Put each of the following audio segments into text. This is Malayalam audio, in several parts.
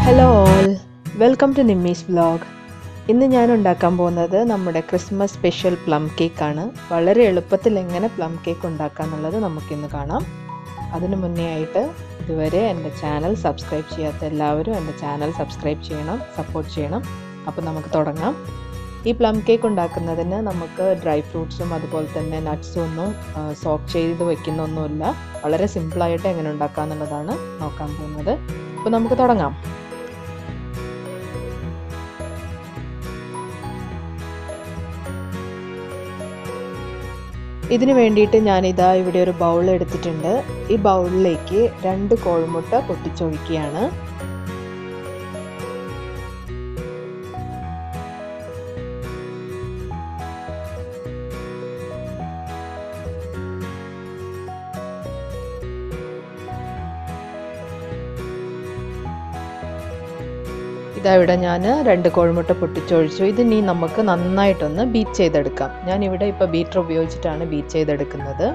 Hello all, welcome to Nimmi's vlog. ഇന്ന് ഞാൻ ഉണ്ടാക്കാൻ പോകുന്നത് നമ്മുടെ ക്രിസ്മസ് സ്പെഷ്യൽ പ്ലം കേക്കാണ്. വളരെ എളുപ്പത്തിൽ എങ്ങനെ പ്ലം കേക്ക് ഉണ്ടാക്കാം എന്നുള്ളത് നമുക്കിന്ന് കാണാം. അതിനു മുന്നേ ആയിട്ട് ഇതുവരെ എൻ്റെ ചാനൽ സബ്സ്ക്രൈബ് ചെയ്യാത്ത എല്ലാവരും എൻ്റെ ചാനൽ സബ്സ്ക്രൈബ് ചെയ്യണം, സപ്പോർട്ട് ചെയ്യണം. അപ്പോൾ നമുക്ക് തുടങ്ങാം. ഈ പ്ലം കേക്ക് ഉണ്ടാക്കുന്നതിന് നമുക്ക് ഡ്രൈ ഫ്രൂട്ട്സും അതുപോലെ തന്നെ നട്ട്സും ഒന്നും സോക്ക് ചെയ്ത് വെക്കുന്നൊന്നുമില്ല. വളരെ സിമ്പിളായിട്ട് എങ്ങനെ ഉണ്ടാക്കാം എന്നുള്ളതാണ് നോക്കാൻ പോകുന്നത്. അപ്പോൾ നമുക്ക് തുടങ്ങാം. ഇതിന് വേണ്ടിയിട്ട് ഞാനിതാ ഇവിടെ ഒരു ബൗൾ എടുത്തിട്ടുണ്ട്. ഈ ബൗളിലേക്ക് 2 കോഴിമുട്ട പൊട്ടിച്ചൊഴിക്കുകയാണ്. ഇവിടെ ഞാൻ 2 കോഴിമുട്ട പൊട്ടിച്ചൊഴിച്ചു. ഇത് ഇനി നമുക്ക് നന്നായിട്ടൊന്ന് ബീറ്റ് ചെയ്തെടുക്കാം. ഞാനിവിടെ ഇപ്പോൾ ബീറ്റർ ഉപയോഗിച്ചിട്ടാണ് ബീറ്റ് ചെയ്തെടുക്കുന്നത്.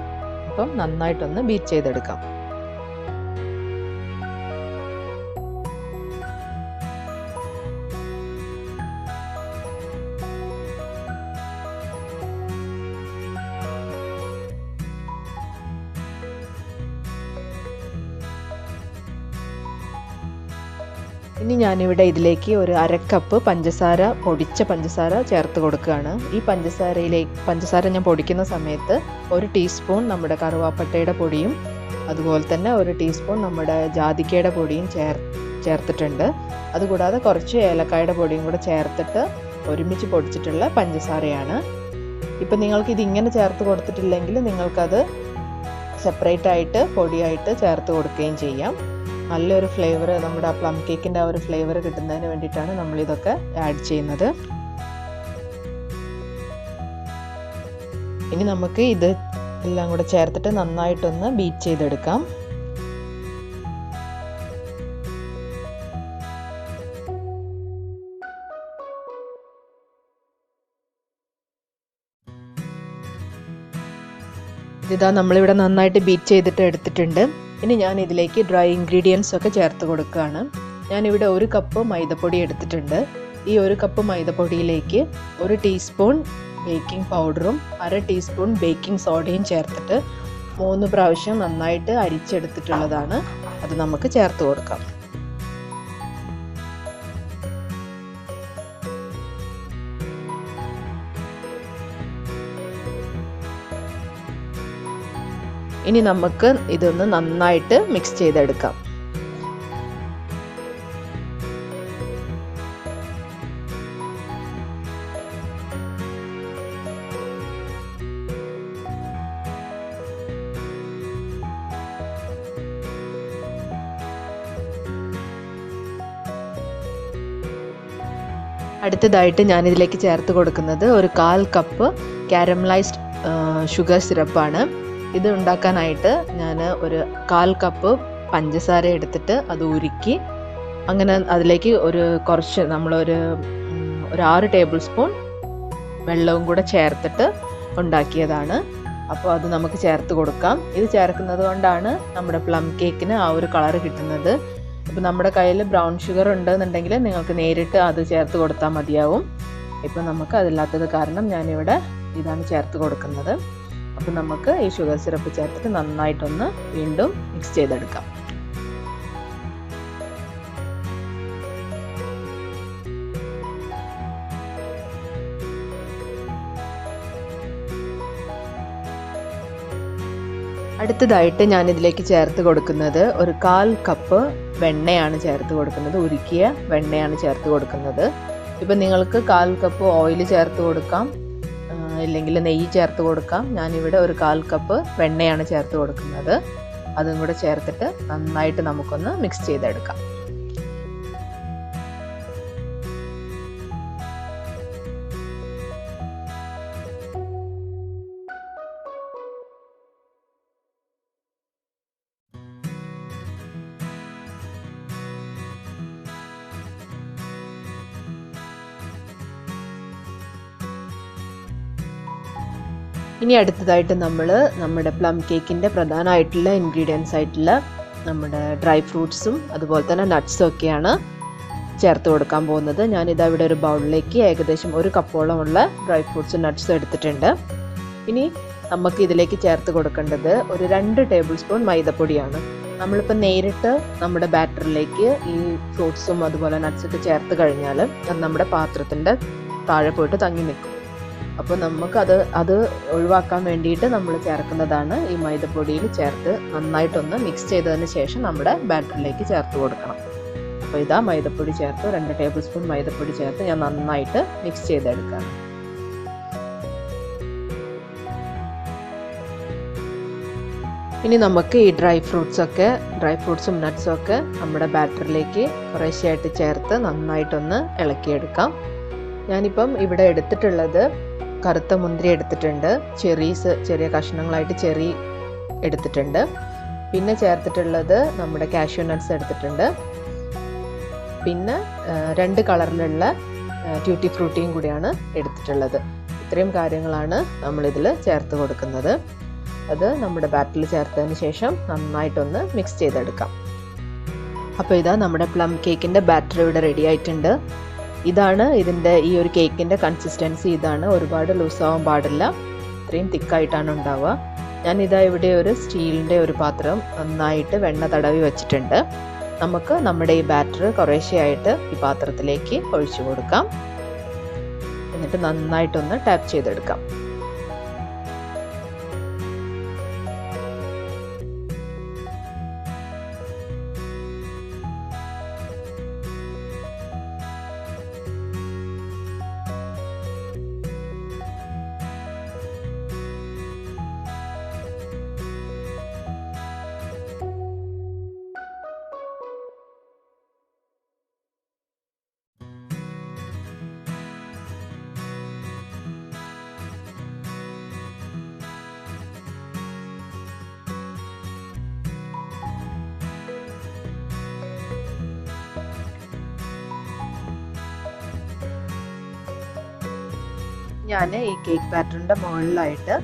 അപ്പം നന്നായിട്ടൊന്ന് ബീറ്റ് ചെയ്തെടുക്കാം. ഇനി ഞാനിവിടെ ഇതിലേക്ക് ഒരു 1/2 കപ്പ് പഞ്ചസാര, പൊടിച്ച പഞ്ചസാര ചേർത്ത് കൊടുക്കുകയാണ്. ഈ പഞ്ചസാര ഞാൻ പൊടിക്കുന്ന സമയത്ത് 1 ടീസ്പൂൺ നമ്മുടെ കറുവാപ്പട്ടയുടെ പൊടിയും അതുപോലെ തന്നെ 1 ടീസ്പൂൺ നമ്മുടെ ജാതിക്കയുടെ പൊടിയും ചേർത്തിട്ടുണ്ട്. അതുകൂടാതെ കുറച്ച് ഏലക്കായുടെ പൊടിയും കൂടെ ചേർത്തിട്ട് ഒരുമിച്ച് പൊടിച്ചിട്ടുള്ള പഞ്ചസാരയാണ്. ഇപ്പം നിങ്ങൾക്ക് ഇതിങ്ങനെ ചേർത്ത് കൊടുത്തിട്ടില്ലെങ്കിൽ നിങ്ങൾക്കത് സെപ്പറേറ്റ് ആയിട്ട് പൊടിയായിട്ട് ചേർത്ത് കൊടുക്കുകയും ചെയ്യാം. നല്ലൊരു ഫ്ലേവർ, നമ്മുടെ പ്ലം കേക്കിൻ്റെ ആ ഒരു ഫ്ലേവർ കിട്ടുന്നതിന് വേണ്ടിയിട്ടാണ് നമ്മളിതൊക്കെ ആഡ് ചെയ്യുന്നത്. ഇനി നമുക്ക് ഇത് എല്ലാം കൂടെ ചേർത്തിട്ട് നന്നായിട്ടൊന്ന് ബീറ്റ് ചെയ്തെടുക്കാം. ഇതാ നമ്മളിവിടെ നന്നായിട്ട് ബീറ്റ് ചെയ്തിട്ട് എടുത്തിട്ടുണ്ട്. ഇനി ഞാൻ ഇതിലേക്ക് ഡ്രൈ ഇൻഗ്രീഡിയൻസ് ഒക്കെ ചേർത്ത് കൊടുക്കുകയാണ്. ഞാനിവിടെ 1 കപ്പ് മൈദപ്പൊടി എടുത്തിട്ടുണ്ട്. ഈ 1 കപ്പ് മൈദപ്പൊടിയിലേക്ക് 1 ടീസ്പൂൺ ബേക്കിംഗ് പൗഡറും 1/2 ടീസ്പൂൺ ബേക്കിംഗ് സോഡയും ചേർത്തിട്ട് 3 പ്രാവശ്യം നന്നായിട്ട് അരിച്ചെടുത്തിട്ടുള്ളതാണ്. അത് നമുക്ക് ചേർത്ത് കൊടുക്കാം. ഇനി നമുക്ക് ഇതൊന്ന് നന്നായിട്ട് മിക്സ് ചെയ്തെടുക്കാം. അടുത്തതായിട്ട് ഞാനിതിലേക്ക് ചേർത്ത് കൊടുക്കുന്നത് ഒരു 1/4 കപ്പ് കാരമലൈസ്ഡ് ഷുഗർ സിറപ്പാണ്. ഇത് ഉണ്ടാക്കാനായിട്ട് ഞാൻ ഒരു 1/4 കപ്പ് പഞ്ചസാര എടുത്തിട്ട് അത് ഉരുക്കി അങ്ങനെ അതിലേക്ക് കുറച്ച് നമ്മളൊരു 6 ടേബിൾ സ്പൂൺ വെള്ളവും കൂടെ ചേർത്തിട്ട് ഉണ്ടാക്കിയതാണ്. അപ്പോൾ അത് നമുക്ക് ചേർത്ത് കൊടുക്കാം. ഇത് ചേർക്കുന്നത് കൊണ്ടാണ് നമ്മുടെ പ്ലം കേക്കിന് ആ ഒരു കളറ് കിട്ടുന്നത്. ഇപ്പോൾ നമ്മുടെ കയ്യിൽ ബ്രൗൺ ഷുഗർ ഉണ്ടെന്നുണ്ടെങ്കിൽ നിങ്ങൾക്ക് നേരിട്ട് അത് ചേർത്ത് കൊടുത്താൽ മതിയാവും. ഇപ്പോൾ നമുക്ക് അതില്ലാത്തത് കാരണം ഞാനിവിടെ ഇതാണ് ചേർത്ത് കൊടുക്കുന്നത്. അപ്പോൾ നമുക്ക് ഈ ഷുഗർ സിറപ്പ് ചേർത്തിട്ട് നന്നായിട്ടൊന്ന് വീണ്ടും മിക്സ് ചെയ്തെടുക്കാം. അടുത്തതായിട്ട് ഞാനിതിലേക്ക് ചേർത്ത് കൊടുക്കുന്നത് ഒരു 1/4 കപ്പ് വെണ്ണയാണ് ചേർത്ത് കൊടുക്കുന്നത്. ഉരുക്കിയ വെണ്ണയാണ് ചേർത്ത് കൊടുക്കുന്നത്. ഇപ്പം നിങ്ങൾക്ക് 1/4 കപ്പ് ഓയിൽ ചേർത്ത് കൊടുക്കാം, ഇല്ലെങ്കിൽ നെയ്യ് ചേർത്ത് കൊടുക്കാം. ഞാനിവിടെ ഒരു 1/4 കപ്പ് വെണ്ണയാണ് ചേർത്ത് കൊടുക്കുന്നത്. അതും കൂടെ ചേർത്തിട്ട് നന്നായിട്ട് നമുക്കൊന്ന് മിക്സ് ചെയ്തെടുക്കാം. ഇനി അടുത്തതായിട്ട് നമ്മൾ നമ്മുടെ പ്ലം കേക്കിൻ്റെ പ്രധാനമായിട്ടുള്ള ഇൻഗ്രീഡിയൻസ് ആയിട്ടുള്ള നമ്മുടെ ഡ്രൈ ഫ്രൂട്ട്സും അതുപോലെ തന്നെ നട്ട്സും ഒക്കെയാണ് ചേർത്ത് കൊടുക്കാൻ പോകുന്നത്. ഞാനിതാ ഇവിടെ ഒരു ബൗളിലേക്ക് ഏകദേശം 1 കപ്പോളമുള്ള ഡ്രൈ ഫ്രൂട്ട്സും നട്ട്സും എടുത്തിട്ടുണ്ട്. ഇനി നമുക്ക് ഇതിലേക്ക് ചേർത്ത് കൊടുക്കേണ്ടത് ഒരു 2 ടേബിൾ സ്പൂൺ മൈദപ്പൊടിയാണ്. നമ്മളിപ്പോൾ നേരിട്ട് നമ്മുടെ ബാറ്ററിലേക്ക് ഈ ഫ്രൂട്ട്സും അതുപോലെ നട്ട്സൊക്കെ ചേർത്ത് കഴിഞ്ഞാൽ അത് നമ്മുടെ പാത്രത്തിൻ്റെ താഴെ പോയിട്ട് തങ്ങി നിൽക്കും. അപ്പോൾ അത് ഒഴിവാക്കാൻ വേണ്ടിയിട്ട് നമ്മൾ ചേർക്കുന്നതാണ് ഈ മൈദപ്പൊടിയിൽ ചേർത്ത് നന്നായിട്ടൊന്ന് മിക്സ് ചെയ്തതിന് ശേഷം നമ്മുടെ ബാറ്ററിലേക്ക് ചേർത്ത് കൊടുക്കണം. അപ്പോൾ ഇതാ മൈദപ്പൊടി ചേർത്ത് 2 ടേബിൾ സ്പൂൺ മൈദപ്പൊടി ചേർത്ത് ഞാൻ നന്നായിട്ട് മിക്സ് ചെയ്തെടുക്കാം. ഇനി നമുക്ക് ഈ ഡ്രൈ ഫ്രൂട്ട്സും നട്ട്സും ഒക്കെ നമ്മുടെ ബാറ്ററിലേക്ക് കുറേശ്ശെയായിട്ട് ചേർത്ത് നന്നായിട്ടൊന്ന് ഇളക്കിയെടുക്കാം. ഞാനിപ്പം ഇവിടെ എടുത്തിട്ടുള്ളത് കറുത്ത മുന്തിരി എടുത്തിട്ടുണ്ട്, ചെറിയ കഷ്ണങ്ങളായിട്ട് ചെറി എടുത്തിട്ടുണ്ട്, പിന്നെ ചേർത്തിട്ടുള്ളത് നമ്മുടെ കാഷ്യൂ നട്ട്സ് എടുത്തിട്ടുണ്ട്, പിന്നെ 2 കളറിലുള്ള ട്യൂട്ടി ഫ്രൂട്ടിയും കൂടിയാണ് എടുത്തിട്ടുള്ളത്. ഇത്രയും കാര്യങ്ങളാണ് നമ്മളിതിൽ ചേർത്ത് കൊടുക്കുന്നത്. അത് നമ്മുടെ ബാറ്ററിൽ ചേർത്തതിന് ശേഷം നന്നായിട്ടൊന്ന് മിക്സ് ചെയ്തെടുക്കാം. അപ്പോൾ ഇതാ നമ്മുടെ പ്ലം കേക്കിൻ്റെ ബാറ്റർ ഇവിടെ റെഡി ആയിട്ടുണ്ട്. ഇതാണ് ഇതിൻ്റെ ഈ ഒരു കേക്കിൻ്റെ കൺസിസ്റ്റൻസി. ഇതാണ്, ഒരുപാട് ലൂസാവാൻ പാടില്ല, ഇത്രയും തിക്കായിട്ടാണ് ഉണ്ടാവുക. ഞാനിതാ ഇവിടെ ഒരു സ്റ്റീലിൻ്റെ ഒരു പാത്രം നന്നായിട്ട് വെണ്ണ തടവി വെച്ചിട്ടുണ്ട്. നമുക്ക് നമ്മുടെ ഈ ബാറ്റർ കുറേശ്ശെയായിട്ട് ഈ പാത്രത്തിലേക്ക് ഒഴിച്ചു കൊടുക്കാം. എന്നിട്ട് നന്നായിട്ടൊന്ന് ടാപ്പ് ചെയ്തെടുക്കാം. ഞാൻ ഈ കേക്ക് ബാറ്ററിൻ്റെ മുകളിലായിട്ട്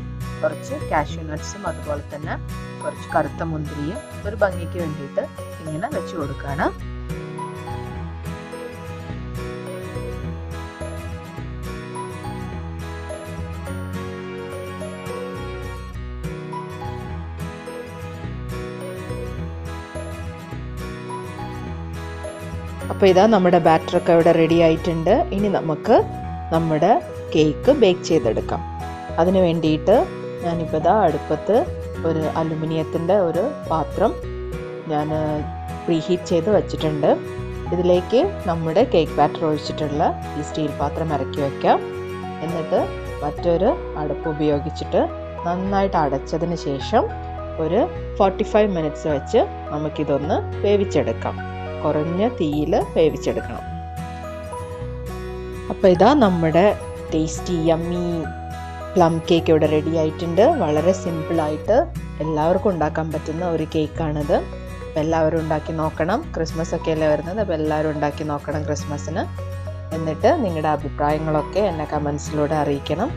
കുറച്ച് കാഷ്യൂ നട്ട്സും അതുപോലെ തന്നെ കുറച്ച് കറുത്ത മുന്തിരിയും ഒരു ഭംഗിക്ക് വേണ്ടിയിട്ട് ഇങ്ങനെ വെച്ച് കൊടുക്കുകയാണ്. അപ്പോൾ ഇതാ നമ്മുടെ ബാറ്ററൊക്കെ ഇവിടെ റെഡി ആയിട്ടുണ്ട്. ഇനി നമുക്ക് നമ്മുടെ കേക്ക് ബേക്ക് ചെയ്തെടുക്കാം. അതിന് വേണ്ടിയിട്ട് ഞാനിപ്പോൾ ഇതാ അടുപ്പത്ത് ഒരു അലുമിനിയത്തിൻ്റെ ഒരു പാത്രം ഞാൻ പ്രീഹീറ്റ് ചെയ്ത് വെച്ചിട്ടുണ്ട്. ഇതിലേക്ക് നമ്മുടെ കേക്ക് ബാറ്റർ ഒഴിച്ചിട്ടുള്ള ഈ സ്റ്റീൽ പാത്രം ഇറക്കി വയ്ക്കാം. എന്നിട്ട് മറ്റൊരു അടുപ്പ് ഉപയോഗിച്ചിട്ട് നന്നായിട്ട് അടച്ചതിന് ശേഷം ഒരു 45 മിനിറ്റ്സ് വെച്ച് നമുക്കിതൊന്ന് വേവിച്ചെടുക്കാം. കുറഞ്ഞ തീയിൽ വേവിച്ചെടുക്കണം. അപ്പോൾ ഇതാ നമ്മുടെ ടേസ്റ്റി യമ്മി പ്ലം കേക്ക് ഇവിടെ റെഡി ആയിട്ടുണ്ട്. വളരെ സിമ്പിളായിട്ട് എല്ലാവർക്കും ഉണ്ടാക്കാൻ പറ്റുന്ന ഒരു കേക്കാണിത്. അപ്പോൾ എല്ലാവരും ഉണ്ടാക്കി നോക്കണം. ക്രിസ്മസ് ഒക്കെ അല്ലേ വരുന്നത്, അപ്പോൾ എല്ലാവരും ഉണ്ടാക്കി നോക്കണം ക്രിസ്മസിന്. എന്നിട്ട് നിങ്ങളുടെ അഭിപ്രായങ്ങളൊക്കെ എന്നെ കമൻസിലൂടെ അറിയിക്കണം.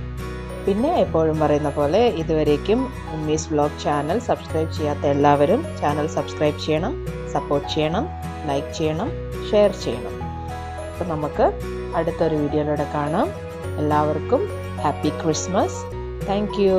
പിന്നെ എപ്പോഴും പറയുന്ന പോലെ ഇതുവരേക്കും ഉമ്മീസ് വ്ലോഗ് ചാനൽ സബ്സ്ക്രൈബ് ചെയ്യാത്ത എല്ലാവരും ചാനൽ സബ്സ്ക്രൈബ് ചെയ്യണം, സപ്പോർട്ട് ചെയ്യണം, ലൈക്ക് ചെയ്യണം, ഷെയർ ചെയ്യണം. അപ്പോൾ നമുക്ക് അടുത്തൊരു വീഡിയോയിലൂടെ കാണാം. എല്ലാവർക്കും ഹാപ്പി ക്രിസ്മസ്. Thank you.